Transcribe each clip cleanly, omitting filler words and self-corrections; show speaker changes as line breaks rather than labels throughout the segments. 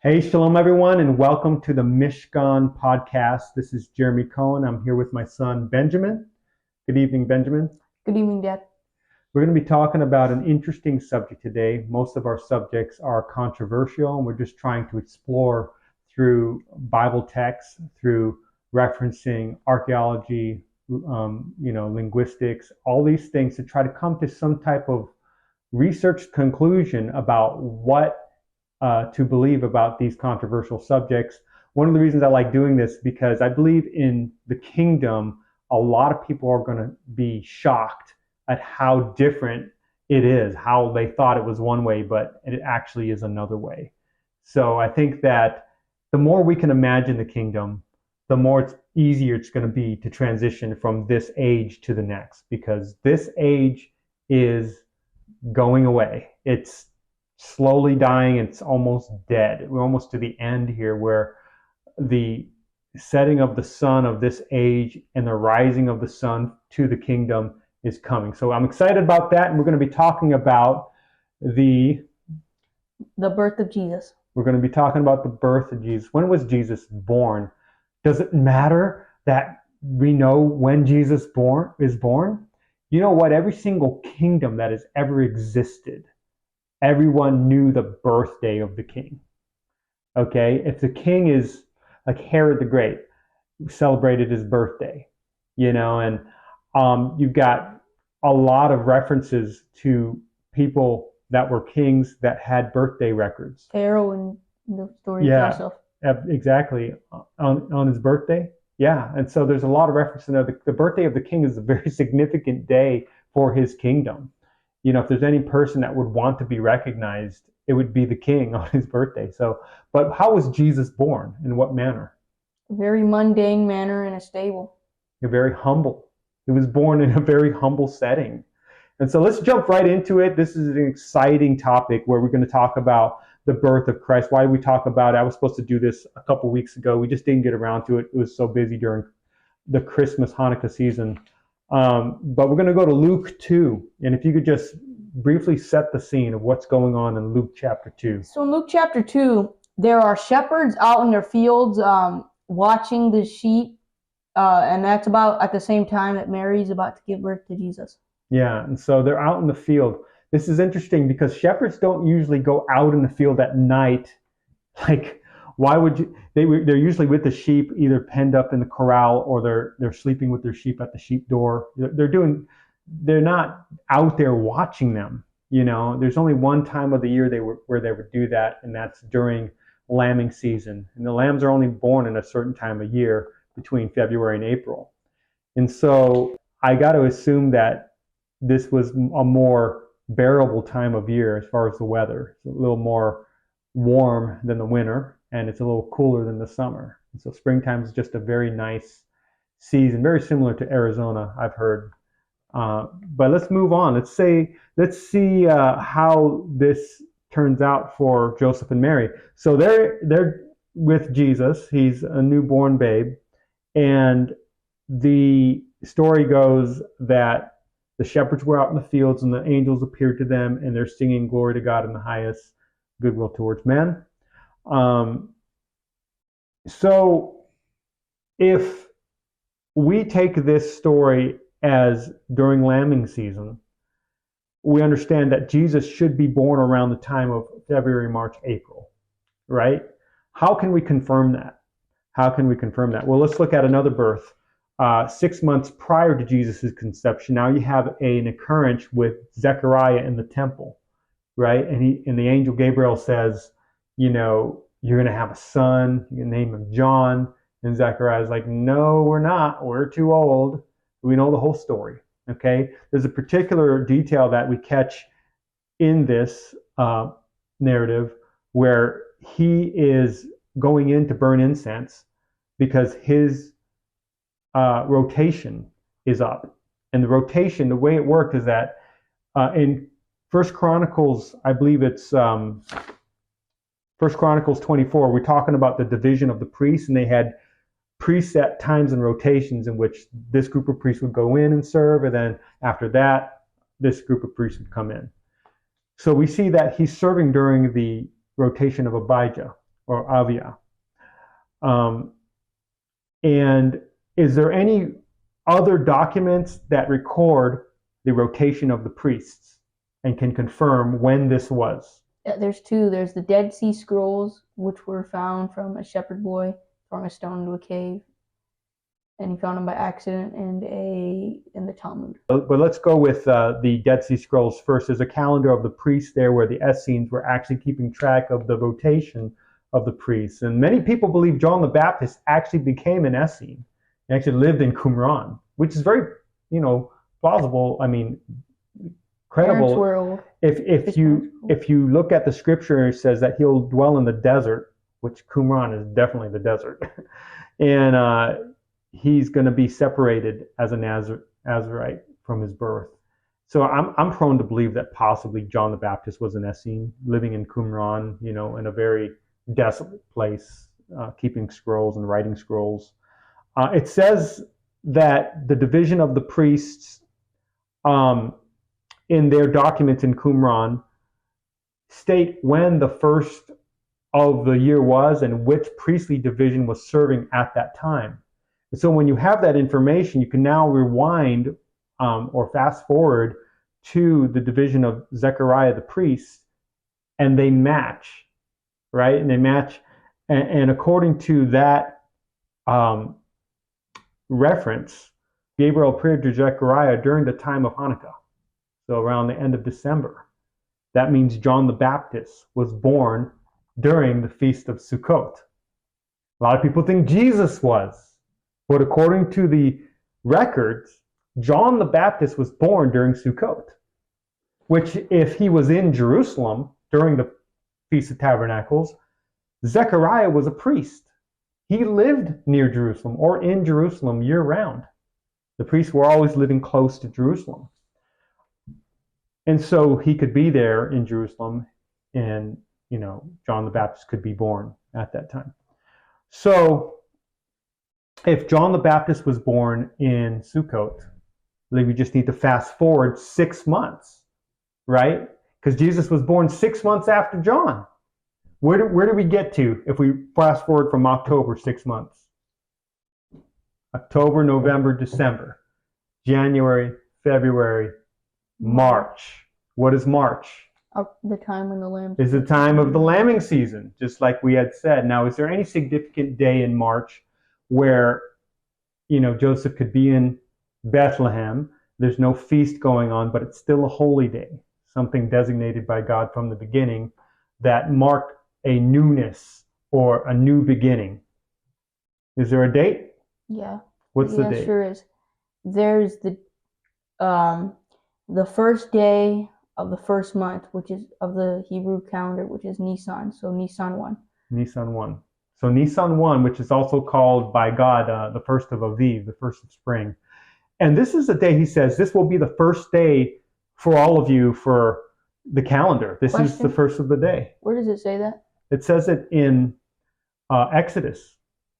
Hey, shalom everyone, and welcome to the Mishkan podcast. This is Jeremy Cohen. I'm here with my son, Benjamin. Good evening, Benjamin.
Good evening, Dad.
We're going to be talking about an interesting subject today. Most of our subjects are controversial, and we're just trying to explore through Bible texts, through referencing archaeology, linguistics, all these things to try to come to some type of research conclusion about what to believe about these controversial subjects. One of the reasons I like doing this because I believe in the kingdom, a lot of people are going to be shocked at how different it is, how they thought it was one way, but it actually is another way. So I think that the more we can imagine the kingdom, the more it's easier it's going to be to transition from this age to the next, because this age is going away. It's slowly dying. It's almost dead. We're almost to the end here where the setting of the sun of this age and the rising of the sun to the kingdom is coming. So I'm excited about that. And we're going to be talking about the
birth of Jesus.
We're going to be talking about the birth of Jesus. When was Jesus born? Does it matter that we know when Jesus is born? You know what? Every single kingdom that has ever existed, everyone knew the birthday of the king. Okay? If the king is like Herod the Great, celebrated his birthday, and you've got a lot of references to people that were kings that had birthday records.
Pharaoh in the story of Joseph.
Exactly. On his birthday. Yeah. And so there's a lot of reference in there. The birthday of the king is a very significant day for his kingdom. If there's any person that would want to be recognized, it would be the king on his birthday. So, but how was Jesus born? In what manner?
A very mundane manner in a stable.
Very humble. He was born in a very humble setting. And so let's jump right into it. This is an exciting topic where we're going to talk about the birth of Christ. Why we talk about it? I was supposed to do this a couple weeks ago. We just didn't get around to it. It was so busy during the Christmas, Hanukkah season. But we're going to go to Luke 2. And if you could just briefly set the scene of what's going on in Luke chapter 2.
So in Luke chapter 2, there are shepherds out in their fields watching the sheep. And that's about at the same time that Mary's about to give birth to Jesus.
Yeah, and so they're out in the field. This is interesting because shepherds don't usually go out in the field at night. Like, why would you? They're usually with the sheep, either penned up in the corral or they're sleeping with their sheep at the sheep door. They're not out there watching them. There's only one time of the year where they would do that, and that's during lambing season. And the lambs are only born in a certain time of year between February and April. And so I got to assume that this was a more bearable time of year as far as the weather. It's a little more warm than the winter, and it's a little cooler than the summer. And so springtime is just a very nice season, very similar to Arizona, I've heard. But let's move on. Let's see how this turns out for Joseph and Mary. So they're with Jesus. He's a newborn babe, and the story goes that the shepherds were out in the fields and the angels appeared to them, and they're singing glory to God in the highest, goodwill towards men. So if we take this story as during lambing season, we understand that Jesus should be born around the time of February, March, April, right? How can we confirm that? Well, let's look at another birth. 6 months prior to Jesus' conception, now you have an occurrence with Zechariah in the temple, right? And the angel Gabriel says, you're going to have a son, you can name him John. And Zechariah's like, no, we're not. We're too old. We know the whole story, okay? There's a particular detail that we catch in this narrative where he is going in to burn incense because his rotation is up. And the rotation, the way it worked is that in First Chronicles, I believe it's First Chronicles 24, we're talking about the division of the priests, and they had preset times and rotations in which this group of priests would go in and serve, and then after that, this group of priests would come in. So we see that he's serving during the rotation of Abijah. or Avia. And is there any other documents that record the rotation of the priests and can confirm when this was?
Yeah, there's two. There's the Dead Sea Scrolls, which were found from a shepherd boy throwing a stone into a cave, and he found them by accident in the Talmud.
But let's go with the Dead Sea Scrolls first. There's a calendar of the priests there where the Essenes were actually keeping track of the rotation of the priests. And many people believe John the Baptist actually became an Essene. He actually lived in Qumran, which is very, plausible. I mean, credible. If you look at the scripture, it says that he'll dwell in the desert, which Qumran is definitely the desert, and he's going to be separated as a Nazarite from his birth. So I'm prone to believe that possibly John the Baptist was an Essene living in Qumran, in a very desolate place, keeping scrolls and writing scrolls. It says that the division of the priests in their documents in Qumran state when the first of the year was and which priestly division was serving at that time. And so when you have that information, you can now rewind or fast forward to the division of Zechariah the priest, and they match, right? And they match, and according to that reference, Gabriel appeared to Zechariah during the time of Hanukkah, so around the end of December. That means John the Baptist was born during the Feast of Sukkot. A lot of people think Jesus was, but according to the records, John the Baptist was born during Sukkot, which if he was in Jerusalem during the Feast of Tabernacles, Zechariah was a priest. He lived near Jerusalem or in Jerusalem year-round. The priests were always living close to Jerusalem. And so he could be there in Jerusalem, and John the Baptist could be born at that time. So if John the Baptist was born in Sukkot, we just need to fast forward 6 months, right? Because Jesus was born 6 months after John. Where do we get to if we fast forward from October 6 months? October, November, December, January, February, March. What is March?
The time when the lamb
is the time of the lambing season, just like we had said. Now, is there any significant day in March where Joseph could be in Bethlehem? There's no feast going on, but it's still a holy day, something designated by God from the beginning that marked a newness or a new beginning. Is there a date?
Yeah.
What's the date?
Yeah, sure is. There's the first day of the first month, which is of the Hebrew calendar, which is Nisan. So Nisan 1.
Nisan 1. So Nisan 1, which is also called by God the first of Aviv, the first of spring. And this is the day he says, this will be the first day for all of you for the calendar. This is the first of the day.
Where does it say that?
It says it in Exodus.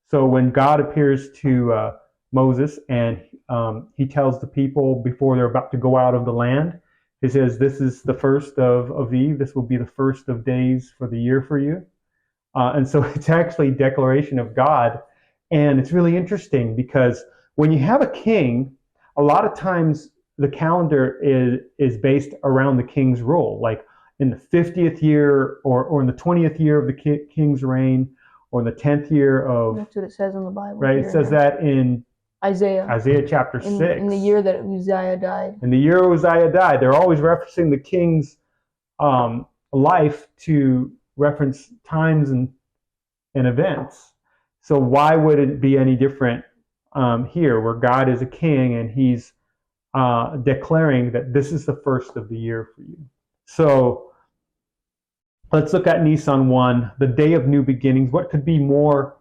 So when God appears to Moses and he tells the people before they're about to go out of the land, he says, this is the first of Aviv. This will be the first of days for the year for you. And so it's actually a declaration of God. And it's really interesting because when you have a king, a lot of times the calendar is based around the king's rule. Like in the 50th year or in the 20th year of the king's reign, or in the 10th year of...
That's what it says in the Bible.
Right, it says that in
Isaiah
chapter 6.
In the year that Uzziah died.
In the year Uzziah died. They're always referencing the king's life to reference times and events. So why would it be any different here, where God is a king and he's declaring that this is the first of the year for you? So let's look at Nisan 1, the day of new beginnings. What could be more,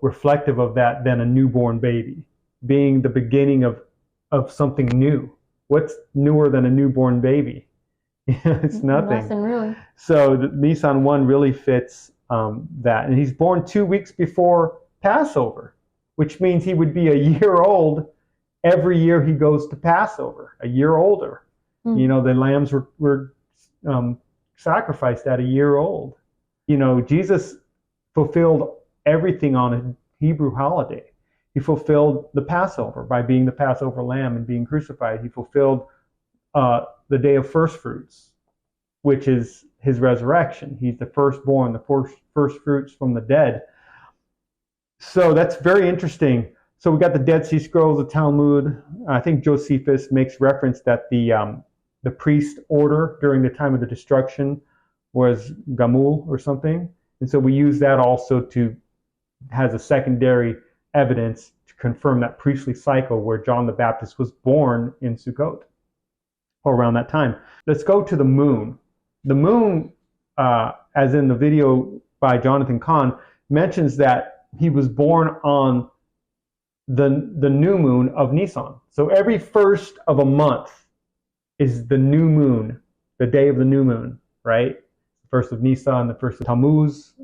reflective of that than a newborn baby being the beginning of something new? What's newer than a newborn baby? It's nothing.
Nothing really.
So the Nisan 1 really fits that. And he's born 2 weeks before Passover, which means he would be a year old every year he goes to Passover, a year older. The lambs were sacrificed at a year old. Jesus fulfilled everything on a Hebrew holiday. He fulfilled the Passover by being the Passover lamb and being crucified. He fulfilled the day of first fruits, which is his resurrection. He's the firstborn, the first fruits from the dead. So that's very interesting. So we got the Dead Sea Scrolls, the Talmud. I think Josephus makes reference that the priest order during the time of the destruction was Gamul or something. And so we use that also has a secondary evidence to confirm that priestly cycle where John the Baptist was born in Sukkot or around that time. Let's go to the moon. The moon, as in the video by Jonathan Cahn, mentions that he was born on the new moon of Nisan. So every first of a month is the new moon, the day of the new moon, right? The first of Nisan, the first of Tammuz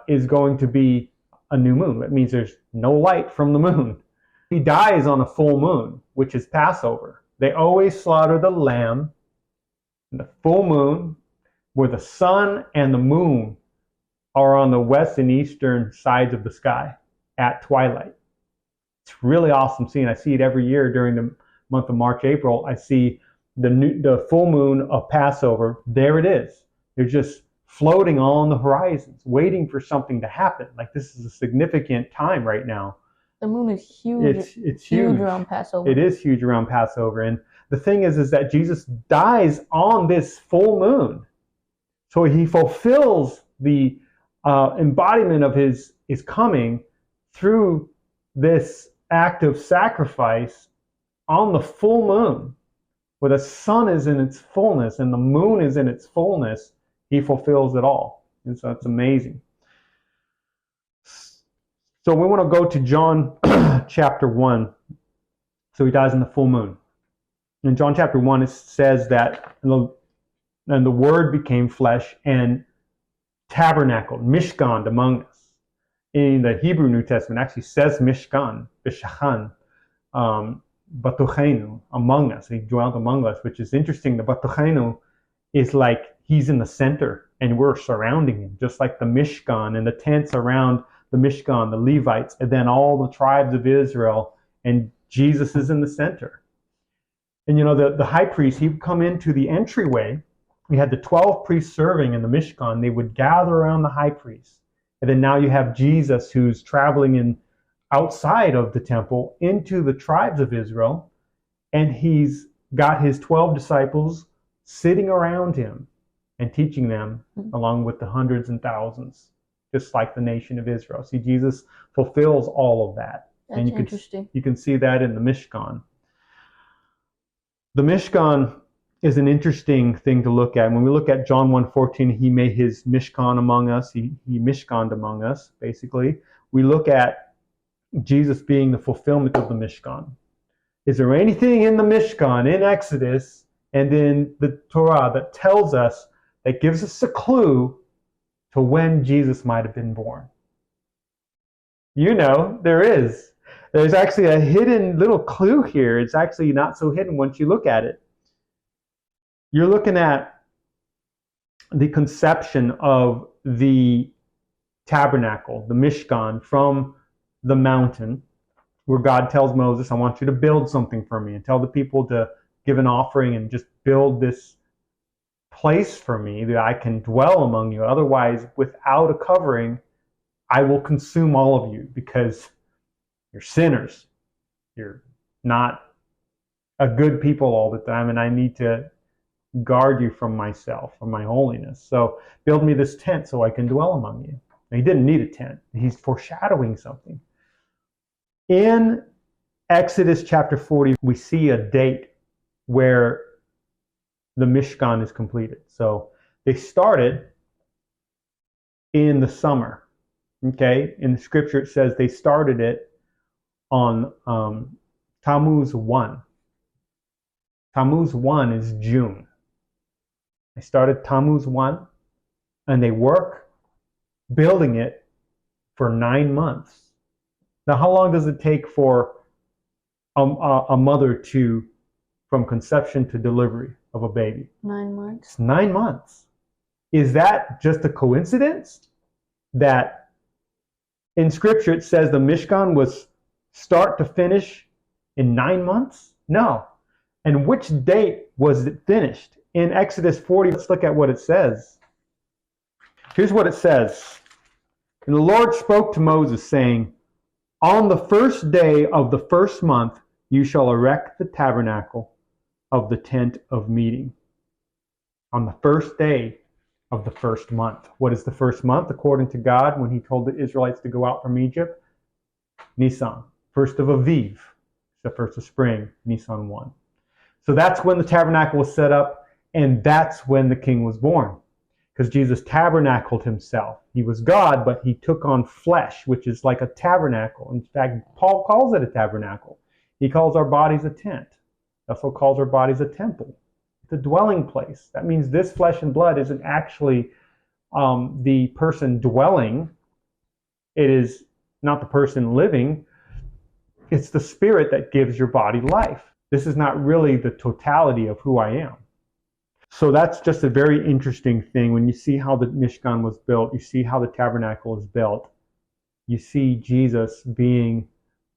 is going to be a new moon. That means there's no light from the moon. He dies on a full moon, which is Passover. They always slaughter the lamb in the full moon, where the sun and the moon are on the west and eastern sides of the sky at twilight. It's really awesome seeing. I see it every year during the month of March, April. I see the full moon of Passover. There it is. They're just floating on the horizons, waiting for something to happen. Like, this is a significant time right now.
The moon is huge.
It's huge
around Passover.
It is huge around Passover. And the thing is that Jesus dies on this full moon. So he fulfills the embodiment of his coming through this act of sacrifice on the full moon, where the sun is in its fullness and the moon is in its fullness. He fulfills it all. And so it's amazing. So we want to go to John chapter 1. So he dies in the full moon. In John chapter 1, it says that, and the Word became flesh and tabernacled, mishkan, among us. In the Hebrew New Testament, actually says mishkan, b'shachan, batochenu, among us. He dwelt among us, which is interesting. The batochenu is like he's in the center and we're surrounding him, just like the Mishkan and the tents around the Mishkan, the Levites, and then all the tribes of Israel, and Jesus is in the center. And the high priest, he would come into the entryway. We had the 12 priests serving in the Mishkan. They would gather around the high priest. And then now you have Jesus, who's traveling outside of the temple into the tribes of Israel. And he's got his 12 disciples sitting around him and teaching them, along with the hundreds and thousands, just like the nation of Israel. See, Jesus fulfills all of that.
That's
and
interesting.
You can see that in the Mishkan. The Mishkan is an interesting thing to look at. When we look at John 1:14, he made his Mishkan among us. He Mishkaned among us, basically. We look at Jesus being the fulfillment of the Mishkan. Is there anything in the Mishkan, in Exodus, and in the Torah that tells us, that gives us a clue to when Jesus might have been born? There is. There's actually a hidden little clue here. It's actually not so hidden once you look at it. You're looking at the conception of the tabernacle, the Mishkan, from the mountain, where God tells Moses, I want you to build something for me, and tell the people to give an offering and just build this place for me that I can dwell among you. Otherwise, without a covering, I will consume all of you, because you're sinners. You're not a good people all the time, and I need to guard you from myself, from my holiness. So build me this tent so I can dwell among you. And he didn't need a tent. He's foreshadowing something. In Exodus chapter 40, we see a date where the Mishkan is completed. So they started in the summer. Okay? In the scripture it says they started it on Tammuz 1. Tammuz 1 is June. They started Tammuz 1, and they work building it for 9 months. Now, how long does it take for a mother from conception to delivery of a baby?
9 months.
It's 9 months. Is that just a coincidence that in Scripture it says the Mishkan was start to finish in 9 months? No. And which date was it finished? In Exodus 40, let's look at what it says. Here's what it says. And the Lord spoke to Moses, saying, on the first day of the first month, you shall erect the tabernacle of the tent of meeting. On the first day of the first month. What is the first month according to God when he told the Israelites to go out from Egypt? Nisan. First of Aviv, the first of spring, Nisan 1. So that's when the tabernacle was set up, and that's when the king was born. Because Jesus tabernacled himself. He was God, but he took on flesh, which is like a tabernacle. In fact, Paul calls it a tabernacle. He calls our bodies a tent. He also calls our bodies a temple. It's a dwelling place. That means this flesh and blood isn't actually the person dwelling. It is not the person living. It's the spirit that gives your body life. This is not really the totality of who I am. So that's just a very interesting thing. When you see how the Mishkan was built, you see how the tabernacle is built, you see Jesus being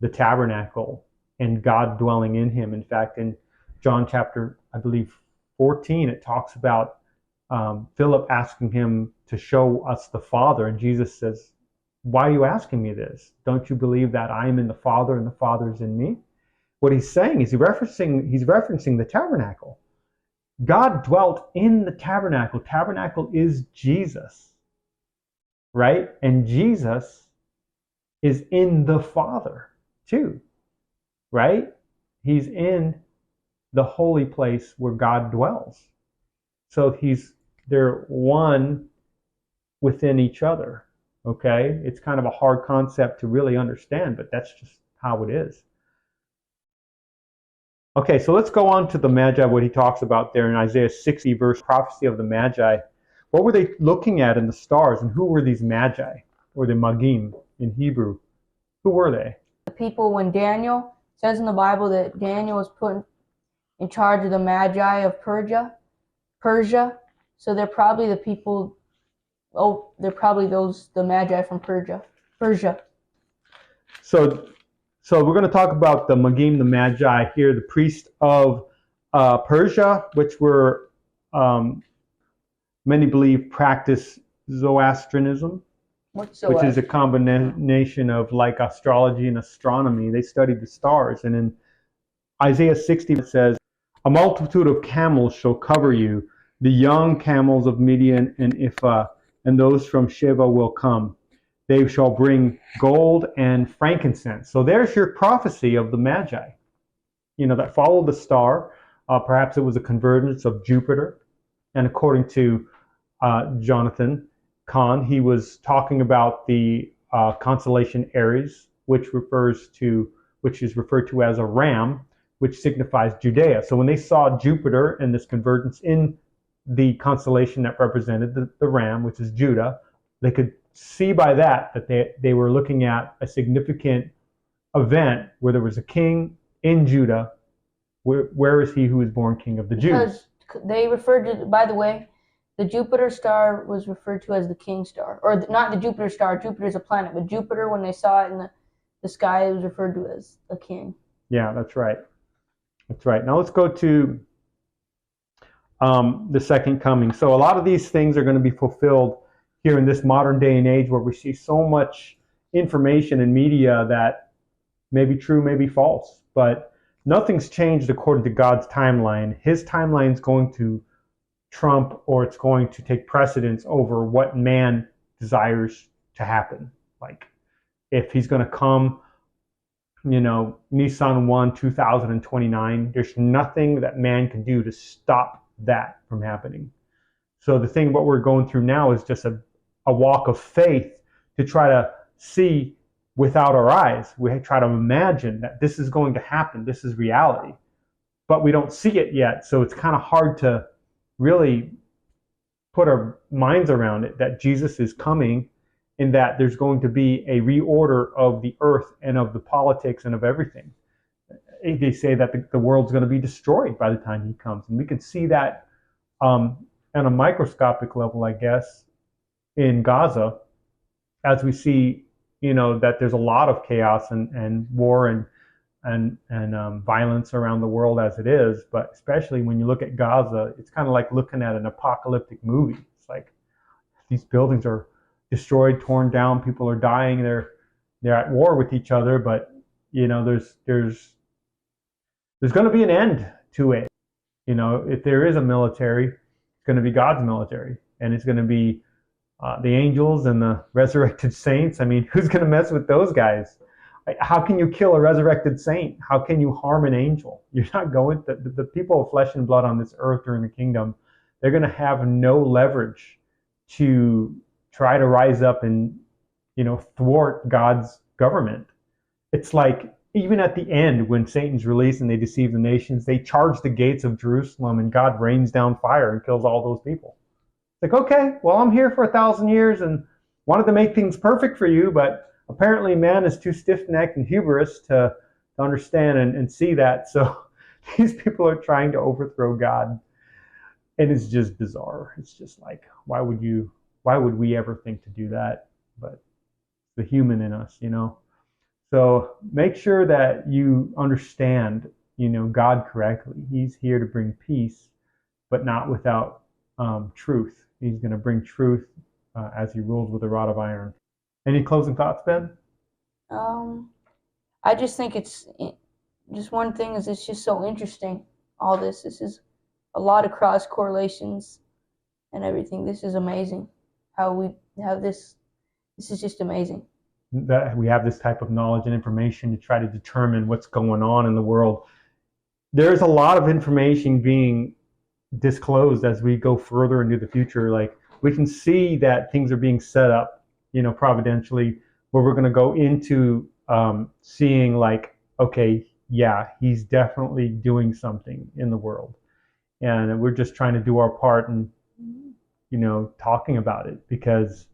the tabernacle and God dwelling in him. In fact, in John chapter, I believe, 14, it talks about Philip asking him to show us the Father. And Jesus says, why are you asking me this? Don't you believe that I am in the Father and the Father is in me? What he's saying is he's referencing the tabernacle. God dwelt in the tabernacle. Tabernacle is Jesus, right? And Jesus is in the Father too, right? He's in the holy place where God dwells. So they're one within each other, okay? It's kind of a hard concept to really understand, but that's just how it is. Okay, so let's go on to the Magi, what he talks about there in Isaiah 60, verse prophecy of the Magi. What were they looking at in the stars, and who were these Magi, or the Magim in Hebrew? Who were they?
The people, when Daniel says in the Bible that Daniel was put in charge of the Magi of Persia. So they're probably the people, they're probably the Magi from Persia.
So we're going to talk about the Magim, the Magi here, the priest of Persia, which were, many believe, practice Zoroastrianism, which is a combination of like astrology and astronomy. They studied the stars. And in Isaiah 60, it says, a multitude of camels shall cover you, the young camels of Midian and Ephah, and those from Sheba will come. They shall bring gold and frankincense. So there's your prophecy of the Magi, that followed the star. Perhaps it was a convergence of Jupiter. And according to Jonathan Cahn, he was talking about the constellation Aries, which is referred to as a ram, which signifies Judea. So when they saw Jupiter and this convergence in the constellation that represented the ram, which is Judah, they could see by that they were looking at a significant event where there was a king in Judah. Where is he who was born king of the Jews?
Because they referred to, by the way, the Jupiter star was referred to as the king star. Or not the Jupiter star. Jupiter is a planet. But Jupiter, when they saw it in the sky, it was referred to as a king.
Yeah, that's right. That's right. Now let's go to the second coming. So a lot of these things are going to be fulfilled here in this modern day and age where we see so much information in media that may be true, may be false. But nothing's changed according to God's timeline. His timeline is going to trump, or it's going to take precedence over what man desires to happen. Like if he's going to come, Nisan 1, 2029, there's nothing that man can do to stop that from happening. So the thing what we're going through now is just a walk of faith to try to see without our eyes. We try to imagine that this is going to happen. This is reality. But we don't see it yet. So it's kind of hard to really put our minds around it, that Jesus is coming and that there's going to be a reorder of the earth and of the politics and of everything. They say that the world's going to be destroyed by the time he comes. And we can see that on a microscopic level, I guess, in Gaza, as we see, that there's a lot of chaos and war and violence around the world as it is. But especially when you look at Gaza, it's kind of like looking at an apocalyptic movie. It's like these buildings are destroyed, torn down, people are dying, they're at war with each other. But there's going to be an end to it. If there is a military, it's going to be God's military, and it's going to be the angels and the resurrected saints. I mean, who's going to mess with those guys? How can you kill a resurrected saint? How can you harm an angel? You're not going to, the people of flesh and blood on this earth during the kingdom, they're going to have no leverage to try to rise up and, thwart God's government. It's like, even at the end, when Satan's released and they deceive the nations, they charge the gates of Jerusalem and God rains down fire and kills all those people. It's like, okay, well, I'm here for 1,000 years and wanted to make things perfect for you, but apparently man is too stiff-necked and hubris to understand and see that. So these people are trying to overthrow God. And it's just bizarre. It's just like, why would we ever think to do that? But the human in us, So make sure that you understand, God correctly. He's here to bring peace, but not without truth. He's going to bring truth as he rules with a rod of iron. Any closing thoughts, Ben?
I just think it's just one thing is it's just so interesting. All this is a lot of cross correlations and everything. This is amazing. How we have this. This is just amazing.
That we have this type of knowledge and information to try to determine what's going on in the world. There's a lot of information being disclosed as we go further into the future. Like, we can see that things are being set up, providentially, where we're going to go into seeing like, okay, yeah, he's definitely doing something in the world. And we're just trying to do our part and, talking about it, because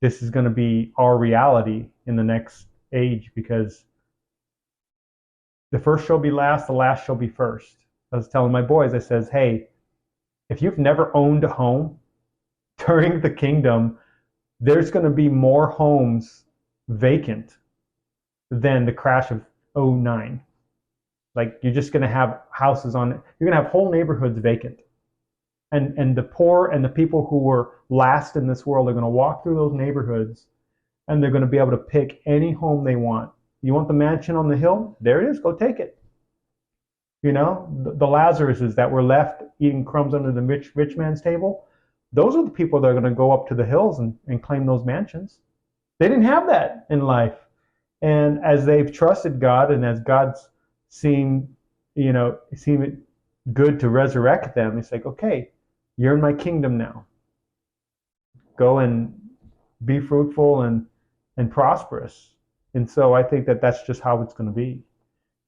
this is going to be our reality in the next age, because the first shall be last, the last shall be first. I was telling my boys, I says, hey, if you've never owned a home during the kingdom, there's going to be more homes vacant than the crash of 2009. Like, you're just going to have houses you're going to have whole neighborhoods vacant. And the poor and the people who were last in this world are going to walk through those neighborhoods, and they're going to be able to pick any home they want. You want the mansion on the hill? There it is. Go take it. The Lazaruses that were left eating crumbs under the rich man's table, those are the people that are going to go up to the hills and claim those mansions. They didn't have that in life. And as they've trusted God, and as God's seen it good to resurrect them, it's like, okay, you're in my kingdom now. Go and be fruitful and prosperous. And so I think that that's just how it's going to be.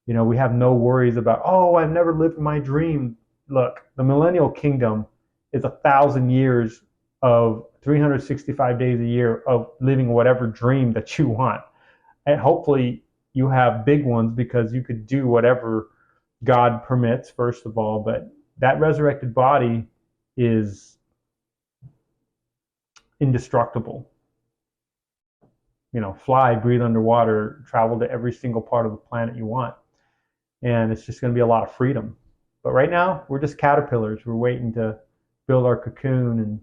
We have no worries about, oh, I've never lived my dream. Look, the millennial kingdom is 1,000 years of 365 days a year of living whatever dream that you want. And hopefully you have big ones, because you could do whatever God permits, first of all. But that resurrected body is indestructible. Fly, breathe underwater, travel to every single part of the planet you want. And it's just going to be a lot of freedom. But right now, we're just caterpillars. We're waiting to build our cocoon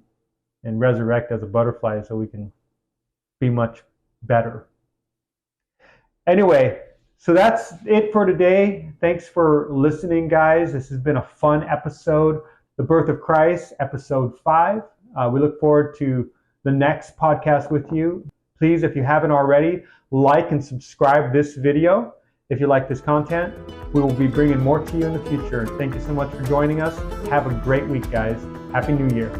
and resurrect as a butterfly so we can be much better. Anyway, so that's it for today. Thanks for listening, guys. This has been a fun episode. The Birth of Christ, episode 5. We look forward to the next podcast with you. Please, if you haven't already, like and subscribe this video. If you like this content, we will be bringing more to you in the future. Thank you so much for joining us. Have a great week, guys. Happy New Year.